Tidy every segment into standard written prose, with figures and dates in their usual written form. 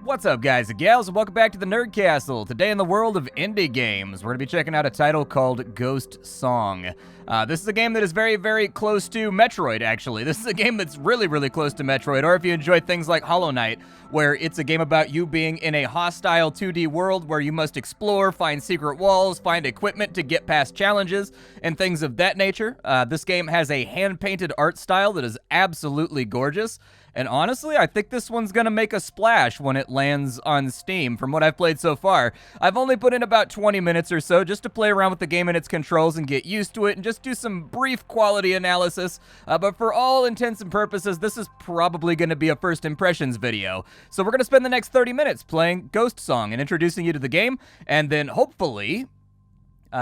What's up, guys and gals, and welcome back to the Nerd Castle. Today in the world of indie games, we're going to be checking out a title called Ghost Song. This is a game that is very, very close to Metroid, actually. This is a game that's really, really close to Metroid, or if you enjoy things like Hollow Knight, where it's a game about you being in a hostile 2D world where you must explore, find secret walls, find equipment to get past challenges, and things of that nature. This game has a hand-painted art style that is absolutely gorgeous. And honestly, I think this one's gonna make a splash when it lands on Steam, from what I've played so far. I've only put in about 20 minutes or so just to play around with the game and its controls and get used to it and just do some brief quality analysis. But for all intents and purposes, this is probably gonna be a first impressions video. So we're gonna spend the next 30 minutes playing Ghost Song and introducing you to the game, and then hopefully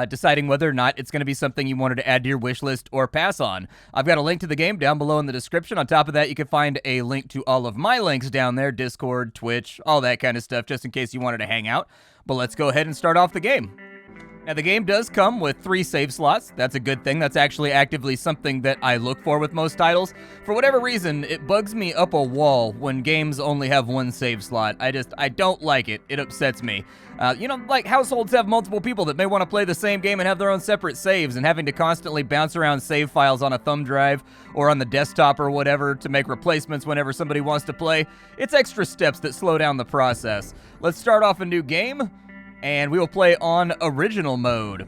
deciding whether or not it's going to be something you wanted to add to your wish list or pass on. I've got a link to the game down below in the description. On top of that, you can find a link to all of my links down there, Discord, Twitch, all that kind of stuff, just in case you wanted to hang out. But let's go ahead and start off the game. Now, the game does come with 3 save slots. That's a good thing. That's actually actively something that I look for with most titles. For whatever reason, it bugs me up a wall when games only have 1 save slot. I don't like it. It upsets me. You know, like households have multiple people that may want to play the same game and have their own separate saves, and having to constantly bounce around save files on a thumb drive or on the desktop or whatever to make replacements whenever somebody wants to play, it's extra steps that slow down the process. Let's start off a new game, and we will play on original mode.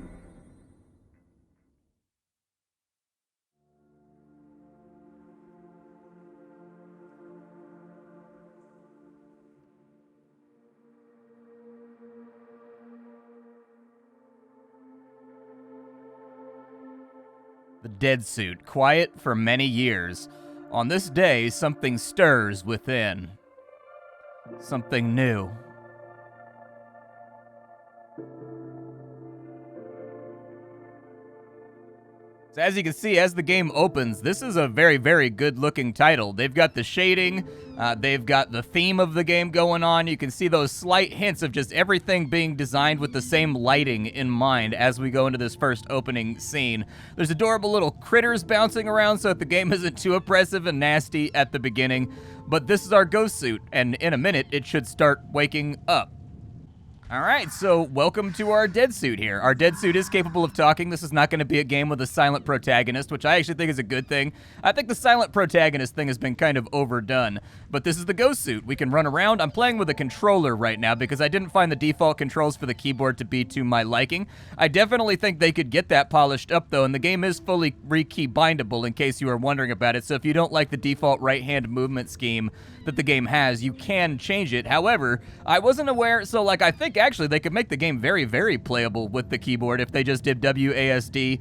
The dead suit, quiet for many years. On this day, something stirs within. Something new. So as you can see, as the game opens, this is a very, very good-looking title. They've got the shading, they've got the theme of the game going on. You can see those slight hints of just everything being designed with the same lighting in mind as we go into this first opening scene. There's adorable little critters bouncing around so that the game isn't too oppressive and nasty at the beginning. But this is our ghost suit, and in a minute, it should start waking up. Alright, so welcome to our dead suit here. Our dead suit is capable of talking. This is not going to be a game with a silent protagonist, which I actually think is a good thing. I think the silent protagonist thing has been kind of overdone. But this is the ghost suit. We can run around. I'm playing with a controller right now because I didn't find the default controls for the keyboard to be to my liking. I definitely think they could get that polished up, though, and the game is fully re-key bindable in case you are wondering about it. So if you don't like the default right-hand movement scheme that the game has, you can change it. However, I wasn't aware, so I think actually they could make the game very, very playable with the keyboard if they just did WASD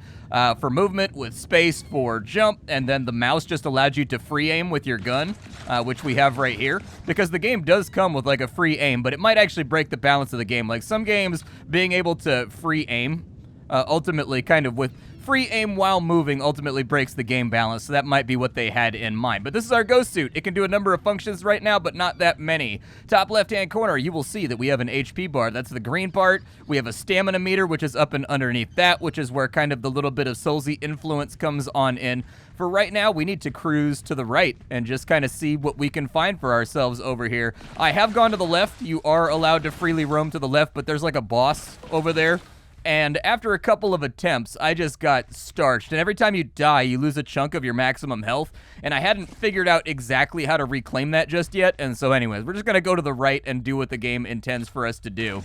for movement with space for jump, and then the mouse just allowed you to free aim with your gun, which we have right here, because the game does come with a free aim, but it might actually break the balance of the game. Like some games, being able to free aim ultimately kind of with free aim while moving ultimately breaks the game balance, so that might be what they had in mind. But this is our ghost suit. It can do a number of functions right now, but not that many. Top left-hand corner, you will see that we have an HP bar. That's the green part. We have a stamina meter, which is up and underneath that, which is where kind of the little bit of Soulsy influence comes on in. For right now, we need to cruise to the right and just kind of see what we can find for ourselves over here. I have gone to the left. You are allowed to freely roam to the left, but there's like a boss over there. And after a couple of attempts, I just got starched. And every time you die, you lose a chunk of your maximum health. And I hadn't figured out exactly how to reclaim that just yet. And so anyways, we're just going to go to the right and do what the game intends for us to do.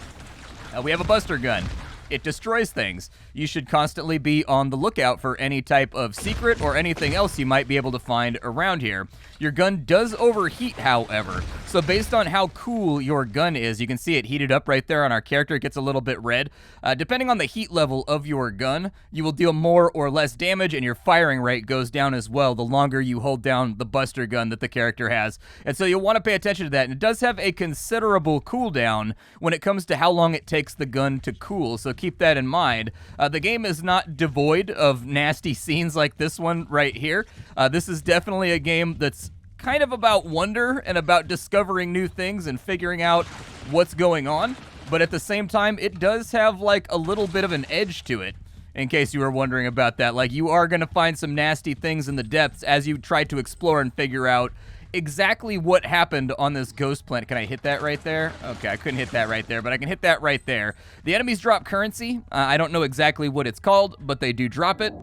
We have a buster gun. It destroys things. You should constantly be on the lookout for any type of secret or anything else you might be able to find around here. Your gun does overheat, however. So based on how cool your gun is, you can see it heated up right there on our character. It gets a little bit red. Depending on the heat level of your gun, you will deal more or less damage, and your firing rate goes down as well the longer you hold down the buster gun that the character has. And so you'll want to pay attention to that. And it does have a considerable cooldown when it comes to how long it takes the gun to cool. So keep that in mind. The game is not devoid of nasty scenes like this one right here. This is definitely a game that's kind of about wonder and about discovering new things and figuring out what's going on. But at the same time, it does have a little bit of an edge to it. in case you were wondering about that. Like, you are going to find some nasty things in the depths as you try to explore and figure out exactly what happened on this ghost planet. Can I hit that right there? Okay, I couldn't hit that right there, but I can hit that right there. The enemies drop currency. I don't know exactly what it's called, but they do drop it.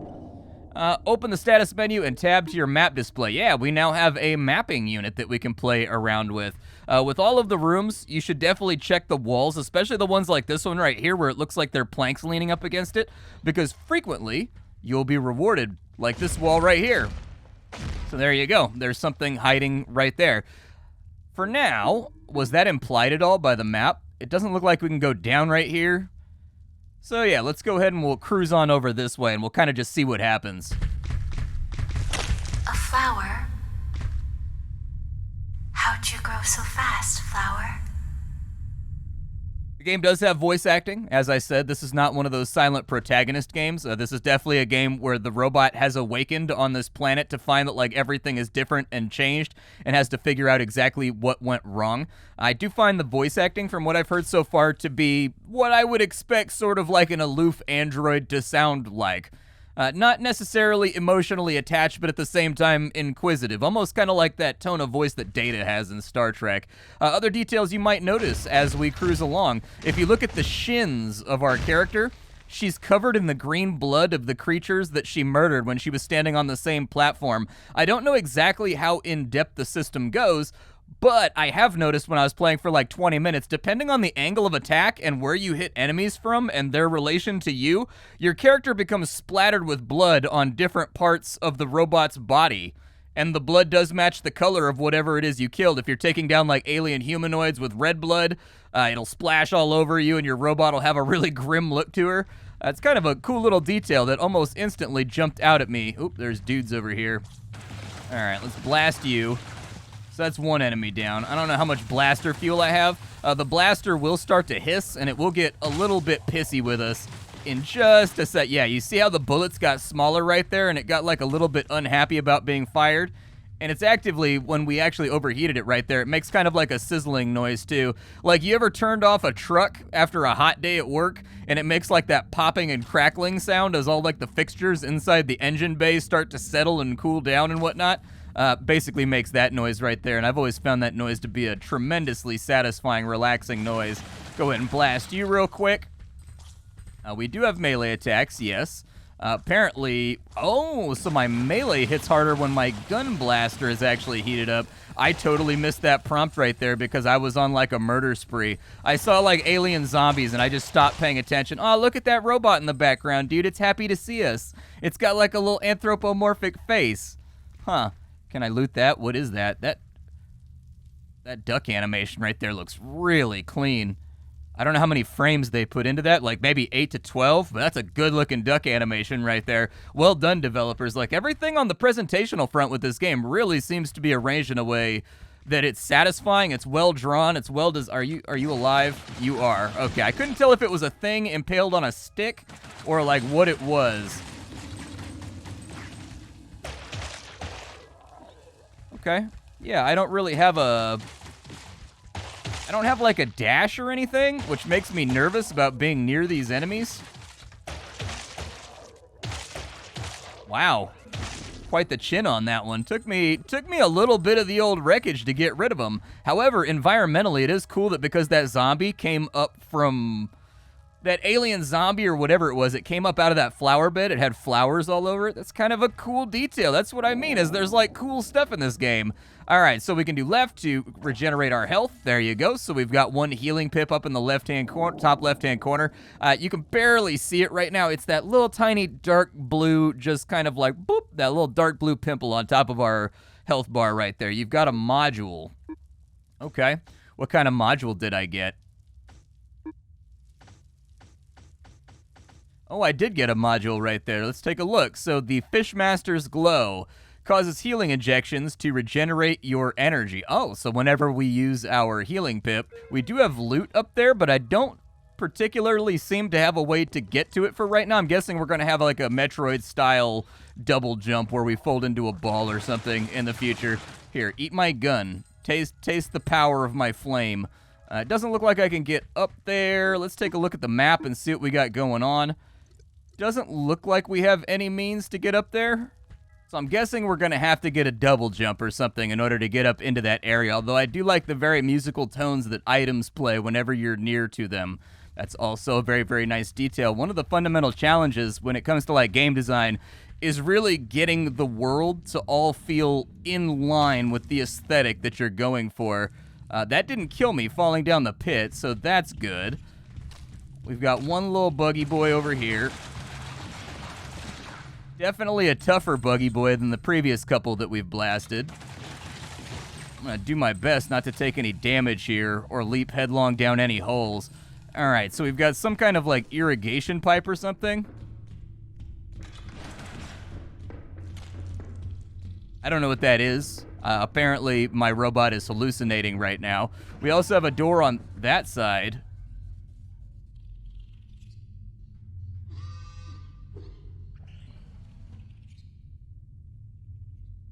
Open the status menu and tab to your map display. Yeah, we now have a mapping unit that we can play around with. With all of the rooms, you should definitely check the walls, especially the ones like this one right here where it looks like there are planks leaning up against it, because frequently you'll be rewarded, like this wall right here. So there you go. There's something hiding right there. For now, was that implied at all by the map? It doesn't look like we can go down right here. So yeah, let's go ahead and we'll cruise on over this way and we'll kind of just see what happens. A flower? How'd you grow so fast, flower? The game does have voice acting. As I said, this is not one of those silent protagonist games. This is definitely a game where the robot has awakened on this planet to find that like everything is different and changed and has to figure out exactly what went wrong. I do find the voice acting, from what I've heard so far, to be what I would expect sort of like an aloof android to sound like. Not necessarily emotionally attached, but at the same time inquisitive, almost kind of like that tone of voice that Data has in Star Trek. Other details you might notice as we cruise along. If you look at the shins of our character, she's covered in the green blood of the creatures that she murdered when she was standing on the same platform. I don't know exactly how in-depth the system goes, but I have noticed when I was playing for like 20 minutes, depending on the angle of attack and where you hit enemies from and their relation to you, your character becomes splattered with blood on different parts of the robot's body. And the blood does match the color of whatever it is you killed. If you're taking down like alien humanoids with red blood, it'll splash all over you and your robot will have a really grim look to her. It's kind of a cool little detail that almost instantly jumped out at me. Oop, there's dudes over here. All right, let's blast you. So that's one enemy down. I don't know how much blaster fuel I have. The blaster will start to hiss, and it will get a little bit pissy with us in just a sec. Yeah, you see how the bullets got smaller right there, and it got like a little bit unhappy about being fired? And it's actively, when we actually overheated it right there, it makes kind of like a sizzling noise too. Like, you ever turned off a truck after a hot day at work, and it makes like that popping and crackling sound as all like the fixtures inside the engine bay start to settle and cool down and whatnot? Basically makes that noise right there, and I've always found that noise to be a tremendously satisfying, relaxing noise. Go ahead and blast you real quick. We do have melee attacks, yes. Apparently, so my melee hits harder when my gun blaster is actually heated up. I totally missed that prompt right there because I was on like a murder spree. I saw like alien zombies and I just stopped paying attention. Oh, look at that robot in the background, dude. It's happy to see us. It's got like a little anthropomorphic face. Huh. Can I loot that? What is that? That duck animation right there looks really clean. I don't know how many frames they put into that, like maybe 8 to 12, but that's a good-looking duck animation right there. Well done, developers. Like, everything on the presentational front with this game really seems to be arranged in a way that it's satisfying, it's well-drawn, it's are you alive? You are. Okay, I couldn't tell if it was a thing impaled on a stick or, like, what it was. Okay. Yeah, I don't really have I don't have like a dash or anything, which makes me nervous about being near these enemies. Wow. Quite the chin on that one. Took me a little bit of the old wreckage to get rid of them. However, environmentally, it is cool that because that zombie came up from that alien zombie or whatever it was, it came up out of that flower bed. It had flowers all over it. That's kind of a cool detail. That's what I mean, is there's like cool stuff in this game. All right, so we can do left to regenerate our health. There you go. So we've got one healing pip up in the left-hand corner, top left-hand corner. You can barely see it right now. It's that little tiny dark blue, just kind of like, boop, that little dark blue pimple on top of our health bar right there. You've got a module. Okay. What kind of module did I get? Oh, I did get a module right there. Let's take a look. So the Fishmaster's Glow causes healing injections to regenerate your energy. Oh, so whenever we use our healing pip, we do have loot up there, but I don't particularly seem to have a way to get to it for right now. I'm guessing we're going to have like a Metroid-style double jump where we fold into a ball or something in the future. Here, eat my gun. Taste the power of my flame. It doesn't look like I can get up there. Let's take a look at the map and see what we got going on. Doesn't look like we have any means to get up there. So I'm guessing we're going to have to get a double jump or something in order to get up into that area, although I do like the very musical tones that items play whenever you're near to them. That's also a very, very nice detail. One of the fundamental challenges when it comes to like game design is really getting the world to all feel in line with the aesthetic that you're going for. That didn't kill me falling down the pit, so that's good. We've got one little buggy boy over here. Definitely a tougher buggy boy than the previous couple that we've blasted. I'm going to do my best not to take any damage here or leap headlong down any holes. All right, so we've got some kind of like irrigation pipe or something. I don't know what that is. Apparently, my robot is hallucinating right now. We also have a door on that side.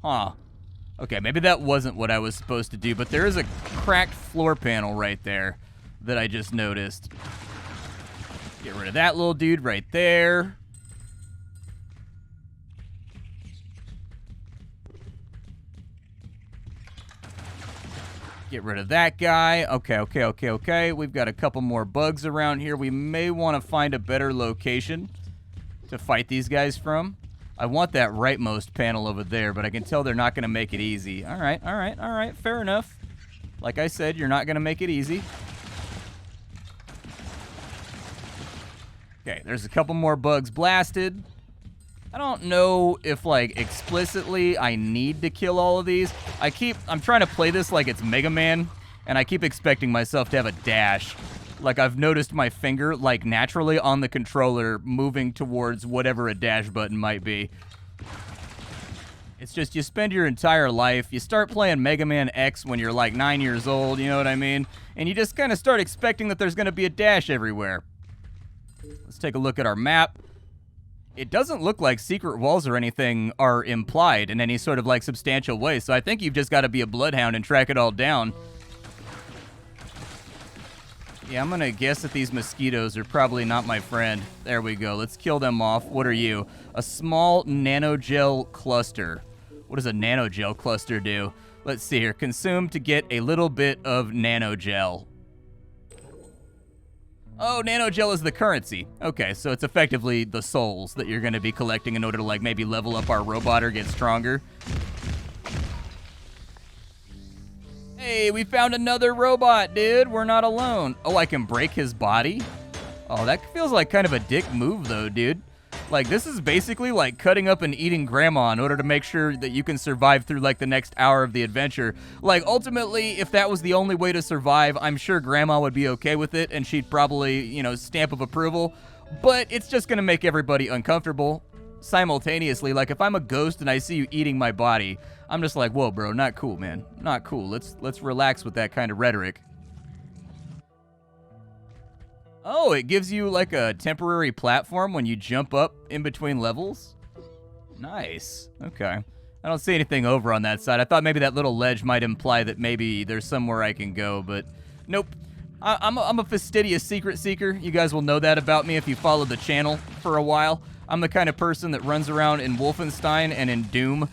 Huh. Okay, maybe that wasn't what I was supposed to do, but there is a cracked floor panel right there that I just noticed. Get rid of that little dude right there. Get rid of that guy. Okay. We've got a couple more bugs around here. We may want to find a better location to fight these guys from. I want that rightmost panel over there, but I can tell they're not going to make it easy. All right. Fair enough. Like I said, you're not going to make it easy. Okay, there's a couple more bugs blasted. I don't know if, like, explicitly I need to kill all of these. I'm trying to play this like it's Mega Man, and I keep expecting myself to have a dash. Like, I've noticed my finger, like, naturally on the controller moving towards whatever a dash button might be. It's just, you spend your entire life, you start playing Mega Man X when you're, like, 9 years old, you know what I mean? And you just kind of start expecting that there's going to be a dash everywhere. Let's take a look at our map. It doesn't look like secret walls or anything are implied in any sort of, like, substantial way, so I think you've just got to be a bloodhound and track it all down. Yeah, I'm going to guess that these mosquitoes are probably not my friend. There we go. Let's kill them off. What are you? A small nanogel cluster. What does a nanogel cluster do? Let's see here. Consume to get a little bit of nanogel. Oh, nanogel is the currency. Okay, so it's effectively the souls that you're going to be collecting in order to, like, maybe level up our robot or get stronger. Hey, we found another robot, dude. We're not alone. Oh, I can break his body? Oh, that feels like kind of a dick move, though, dude. Like, this is basically like cutting up and eating grandma in order to make sure that you can survive through, like, the next hour of the adventure. Like, ultimately, if that was the only way to survive, I'm sure grandma would be okay with it, and she'd probably, you know, stamp of approval. But it's just gonna make everybody uncomfortable simultaneously. Like, if I'm a ghost and I see you eating my body, I'm just like, whoa, bro, not cool, man. Not cool. Let's relax with that kind of rhetoric. Oh, it gives you, like, a temporary platform when you jump up in between levels? Nice. Okay. I don't see anything over on that side. I thought maybe that little ledge might imply that maybe there's somewhere I can go, but nope. I'm a fastidious secret seeker. You guys will know that about me if you follow the channel for a while. I'm the kind of person that runs around in Wolfenstein and in Doom,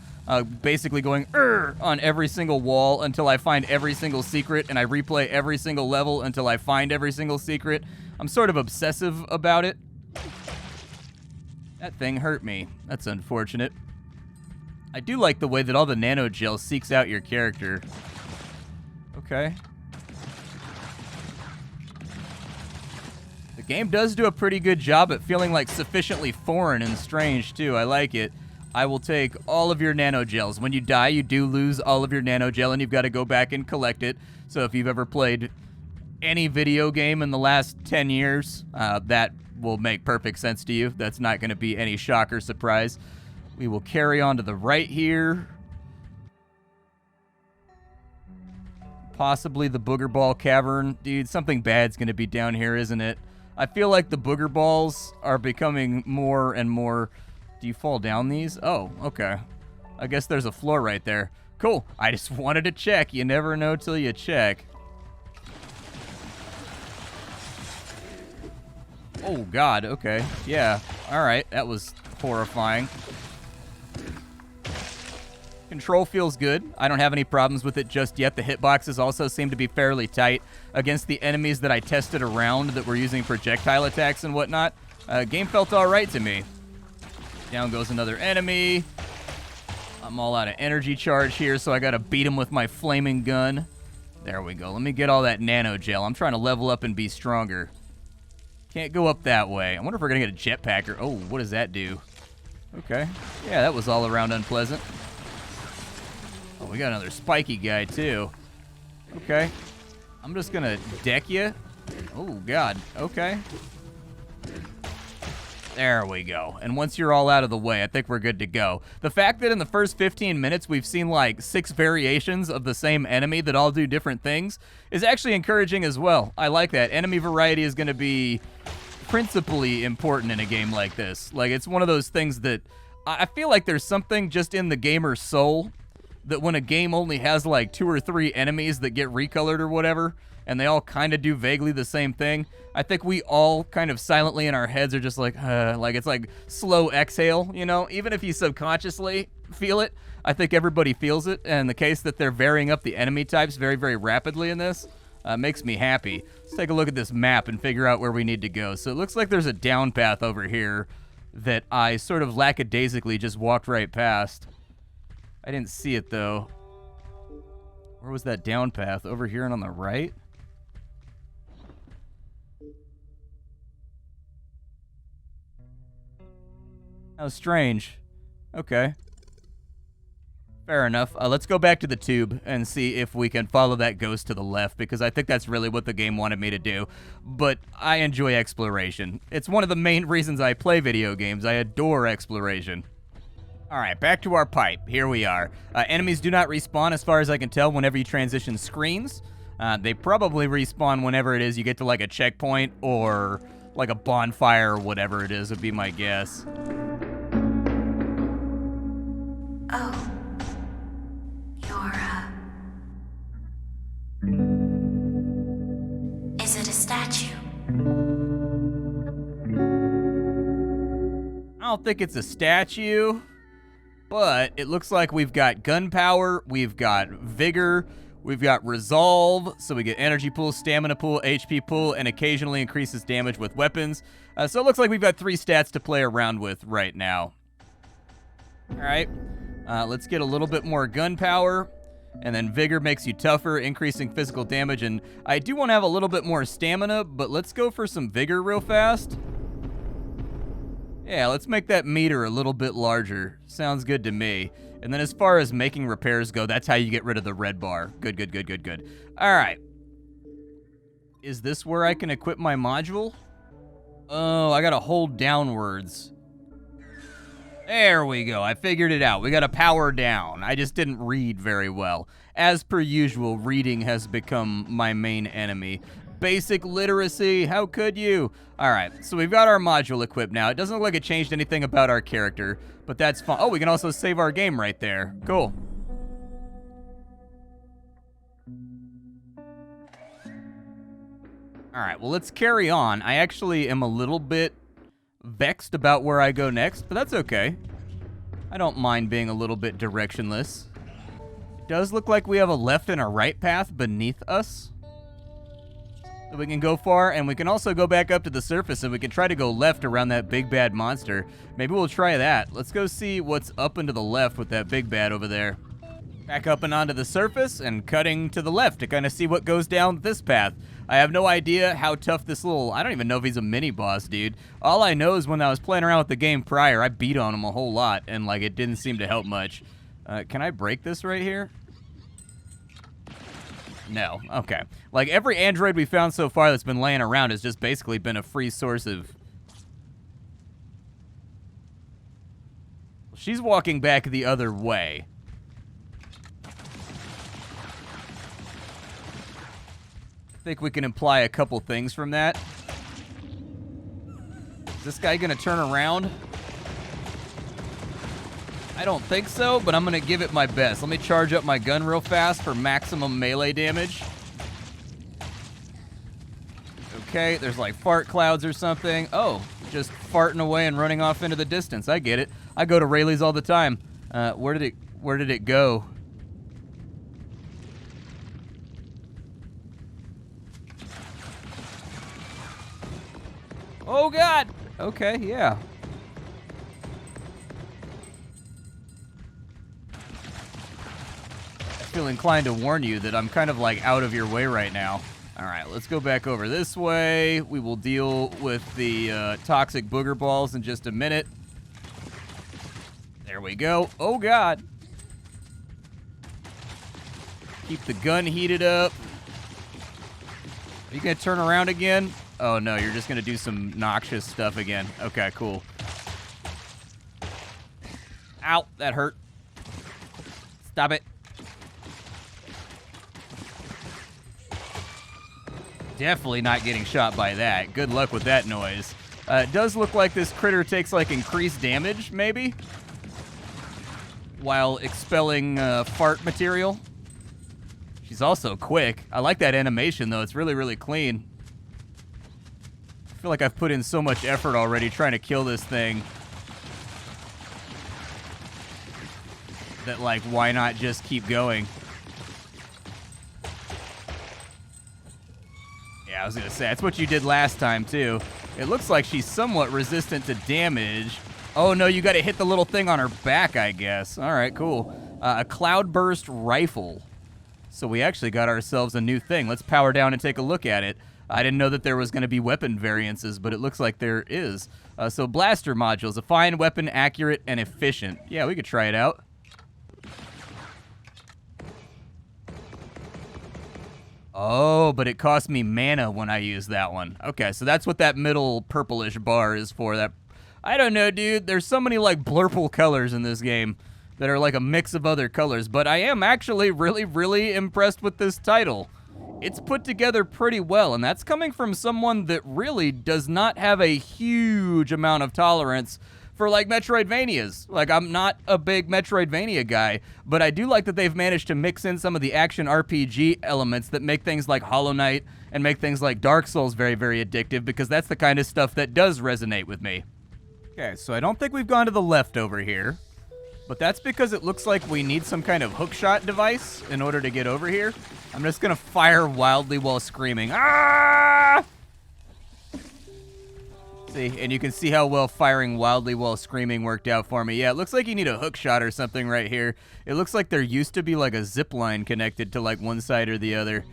basically going on every single wall until I find every single secret, and I replay every single level until I find every single secret. I'm sort of obsessive about it. That thing hurt me. That's unfortunate. I do like the way that all the nanogel seeks out your character. Okay. The game does do a pretty good job at feeling like sufficiently foreign and strange, too. I like it. I will take all of your nanogels. When you die, you do lose all of your nanogel, and you've got to go back and collect it. So if you've ever played any video game in the last 10 years, that will make perfect sense to you. That's not going to be any shock or surprise. We will carry on to the right here. Possibly the Booger Ball Cavern. Dude, something bad's going to be down here, isn't it? I feel like the Booger Balls are becoming more and more... Do you fall down these? Oh, okay. I guess there's a floor right there. Cool. I just wanted to check. You never know till you check. Oh, God. Okay. Yeah. All right. That was horrifying. control feels good. I don't have any problems with it just yet. The hitboxes also seem to be fairly tight against the enemies that I tested around that were using projectile attacks and whatnot. Game felt all right to me. Down goes another enemy. I'm all out of energy charge here, so I gotta beat him with my flaming gun. There we go. Let me get all that nano gel. I'm trying to level up and be stronger. Can't go up that way. I wonder if we're gonna get a jetpacker. Oh, what does that do? Okay. Yeah, that was all around unpleasant. Oh, we got another spiky guy, too. Okay. I'm just gonna deck you. Oh, God. Okay. There we go. And once you're all out of the way, I think we're good to go. The fact that in the first 15 minutes we've seen like 6 variations of the same enemy that all do different things is actually encouraging as well. I like that. Enemy variety is going to be principally important in a game like this. Like, it's one of those things that I feel like there's something just in the gamer's soul that when a game only has like 2 or 3 enemies that get recolored or whatever, and they all kind of do vaguely the same thing, I think we all kind of silently in our heads are just like it's like slow exhale, you know? Even if you subconsciously feel it, I think everybody feels it, and the case that they're varying up the enemy types very, very rapidly in this makes me happy. Let's take a look at this map and figure out where we need to go. So it looks like there's a down path over here that I sort of lackadaisically just walked right past. I didn't see it, though. Where was that down path? Over here and on the right? How strange. Okay. Fair enough. Let's go back to the tube and see if we can follow that ghost to the left, because I think that's really what the game wanted me to do. But I enjoy exploration. It's one of the main reasons I play video games. I adore exploration. Alright, back to our pipe. Here we are. Enemies do not respawn, as far as I can tell, whenever you transition screens. They probably respawn whenever it is you get to like a checkpoint or like a bonfire or whatever it is, would be my guess. Oh. Is it a statue? I don't think it's a statue, but it looks like we've got gunpowder, we've got vigor, we've got resolve, so we get energy pool, stamina pool, HP pool, and occasionally increases damage with weapons. So it looks like we've got 3 stats to play around with right now. All right, let's get a little bit more gunpowder. And then vigor makes you tougher, increasing physical damage. And I do want to have a little bit more stamina, but let's go for some vigor real fast. Yeah, let's make that meter a little bit larger. Sounds good to me. And then as far as making repairs go, that's how you get rid of the red bar. Good, good, good, good, good. All right. Is this where I can equip my module? Oh, I got to hold downwards. There we go. I figured it out. We got to power down. I just didn't read very well. As per usual, reading has become my main enemy. Basic literacy, how could you? All right, so we've got our module equipped now. It doesn't look like it changed anything about our character, but that's fine. Oh, we can also save our game right there. Cool. All right, well, let's carry on. I actually am a little bit vexed about where I go next, but that's okay. I don't mind being a little bit directionless. It does look like we have a left and a right path beneath us that we can go far, and we can also go back up to the surface and we can try to go left around that big bad monster. Maybe we'll try that. Let's go see what's up and to the left with that big bad over there. Back up and onto the surface and cutting to the left to kind of see what goes down this path. I have no idea how tough this little... I don't even know if he's a mini-boss, dude. All I know is when I was playing around with the game prior, I beat on him a whole lot, and, like, it didn't seem to help much. Can I break this right here? No. Okay. Like, every android we found so far that's been laying around has just basically been a free source of... She's walking back the other way. I think we can imply a couple things from that. Is this guy gonna turn around? I don't think so, but I'm gonna give it my best. Let me charge up my gun real fast for maximum melee damage. Okay, there's like fart clouds or something. Oh, just farting away and running off into the distance. I get it. I go to Rayleigh's all the time. Where did Where did it go? Oh, God! Okay, yeah. I feel inclined to warn you that I'm kind of like out of your way right now. All right, let's go back over this way. We will deal with the toxic booger balls in just a minute. There we go. Oh, God. Keep the gun heated up. Are you going to turn around again? Oh, no, you're just going to do some noxious stuff again. Okay, cool. Ow, that hurt. Stop it. Definitely not getting shot by that. Good luck with that noise. It does look like this critter takes, like, increased damage, maybe, while expelling fart material. She's also quick. I like that animation, though. It's really, really clean. I feel like I've put in so much effort already trying to kill this thing that, like, why not just keep going? Yeah, I was gonna say, that's what you did last time, too. It looks like she's somewhat resistant to damage. Oh, no, you gotta hit the little thing on her back, I guess. All right, cool. A cloudburst rifle. So we actually got ourselves a new thing. Let's power down and take a look at it. I didn't know that there was going to be weapon variances, but it looks like there is. So blaster modules, a fine weapon, accurate, and efficient. Yeah, we could try it out. Oh, but it cost me mana when I used that one. Okay, so that's what that middle purplish bar is for. That, I don't know, dude. There's so many, like, blurple colors in this game that are like a mix of other colors, but I am actually really, really impressed with this title. It's put together pretty well, and that's coming from someone that really does not have a huge amount of tolerance for, like, Metroidvanias. Like, I'm not a big Metroidvania guy, but I do like that they've managed to mix in some of the action RPG elements that make things like Hollow Knight and make things like Dark Souls very, very addictive, because that's the kind of stuff that does resonate with me. Okay, so I don't think we've gone to the left over here, but that's because it looks like we need some kind of hookshot device in order to get over here. I'm just gonna fire wildly while screaming. Ah! See, and you can see how well firing wildly while screaming worked out for me. Yeah, it looks like you need a hookshot or something right here. It looks like there used to be like a zip line connected to like one side or the other.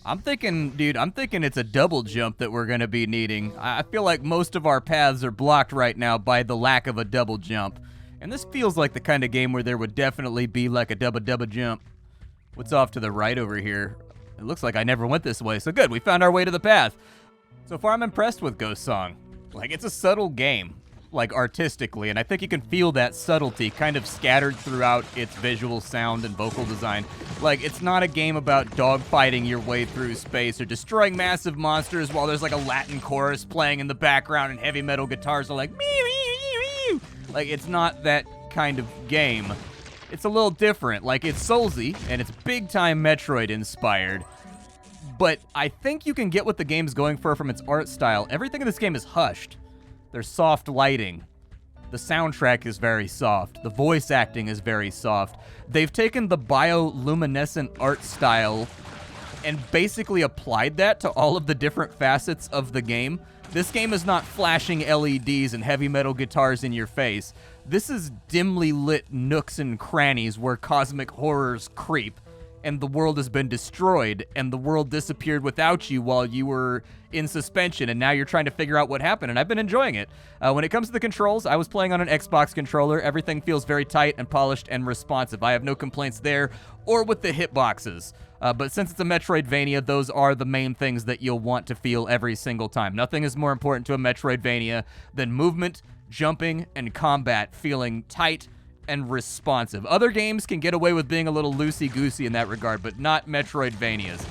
I'm thinking, dude, it's a double jump that we're gonna be needing. I feel like most of our paths are blocked right now by the lack of a double jump. And this feels like the kind of game where there would definitely be like a double jump. What's off to the right over here? It looks like I never went this way, so good, we found our way to the path. So far, I'm impressed with Ghost Song. Like, it's a subtle game, like, artistically, and I think you can feel that subtlety kind of scattered throughout its visual sound and vocal design. Like, it's not a game about dogfighting your way through space or destroying massive monsters while there's, like, a Latin chorus playing in the background and heavy metal guitars are like, meow. Like, it's not that kind of game. It's a little different. Like, it's Soulsy, and it's big-time Metroid-inspired. But I think you can get what the game's going for from its art style. Everything in this game is hushed. There's soft lighting. The soundtrack is very soft. The voice acting is very soft. They've taken the bioluminescent art style and basically applied that to all of the different facets of the game. This game is not flashing LEDs and heavy metal guitars in your face. This is dimly lit nooks and crannies where cosmic horrors creep, and the world has been destroyed, and the world disappeared without you while you were in suspension, and now you're trying to figure out what happened, and I've been enjoying it. When it comes to the controls, I was playing on an Xbox controller. Everything feels very tight and polished and responsive. I have no complaints there, or with the hitboxes. But since it's a Metroidvania, those are the main things that you'll want to feel every single time. Nothing is more important to a Metroidvania than movement, jumping, and combat feeling tight and responsive. Other games can get away with being a little loosey-goosey in that regard, but not Metroidvanias.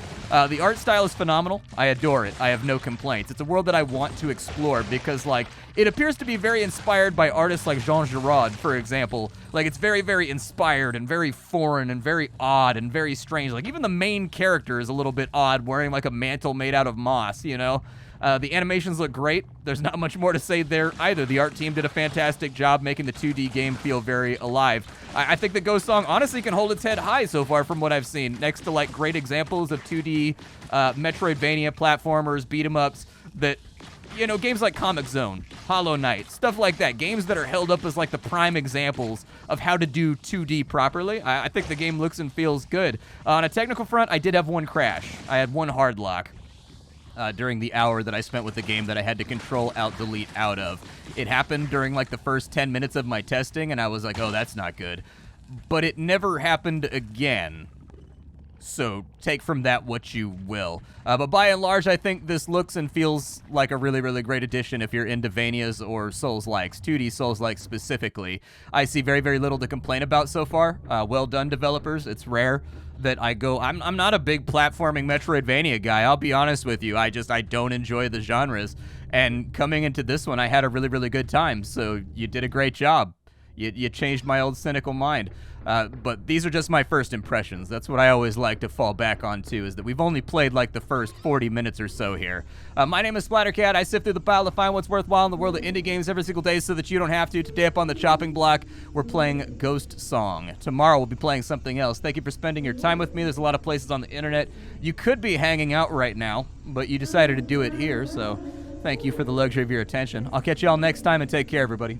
The art style is phenomenal. I adore it. I have no complaints. It's a world that I want to explore because, like, it appears to be very inspired by artists like Jean Giraud, for example. Like, it's very, very inspired and very foreign and very odd and very strange. Like, even the main character is a little bit odd, wearing, like, a mantle made out of moss, you know? The animations look great. There's not much more to say there either. The art team did a fantastic job making the 2D game feel very alive. I think that Ghost Song honestly can hold its head high so far from what I've seen, next to like great examples of 2D Metroidvania platformers, beat 'em ups that, you know, games like Comic Zone, Hollow Knight, stuff like that. Games that are held up as like the prime examples of how to do 2D properly. I think the game looks and feels good. On a technical front, I did have one crash. I had one hard lock during the hour that I spent with the game that I had to control alt delete out of. It happened during like the first 10 minutes of my testing, and I was like, oh, that's not good. But it never happened again. So take from that what you will. But by and large, I think this looks and feels like a really, really great addition if you're into Vanias or Souls-likes, 2D Souls-likes specifically. I see very, very little to complain about so far. Well done, developers. It's rare that I go... I'm not a big platforming Metroidvania guy, I'll be honest with you. I don't enjoy the genres. And coming into this one, I had a really, really good time. So you did a great job. You changed my old cynical mind. But these are just my first impressions. That's what I always like to fall back on, too, is that we've only played like the first 40 minutes or so here. My name is Splattercat. I sift through the pile to find what's worthwhile in the world of indie games every single day so that you don't have to. Today up on the chopping block, we're playing Ghost Song. Tomorrow we'll be playing something else. Thank you for spending your time with me. There's a lot of places on the internet you could be hanging out right now, but you decided to do it here, so thank you for the luxury of your attention. I'll catch you all next time, and take care, everybody.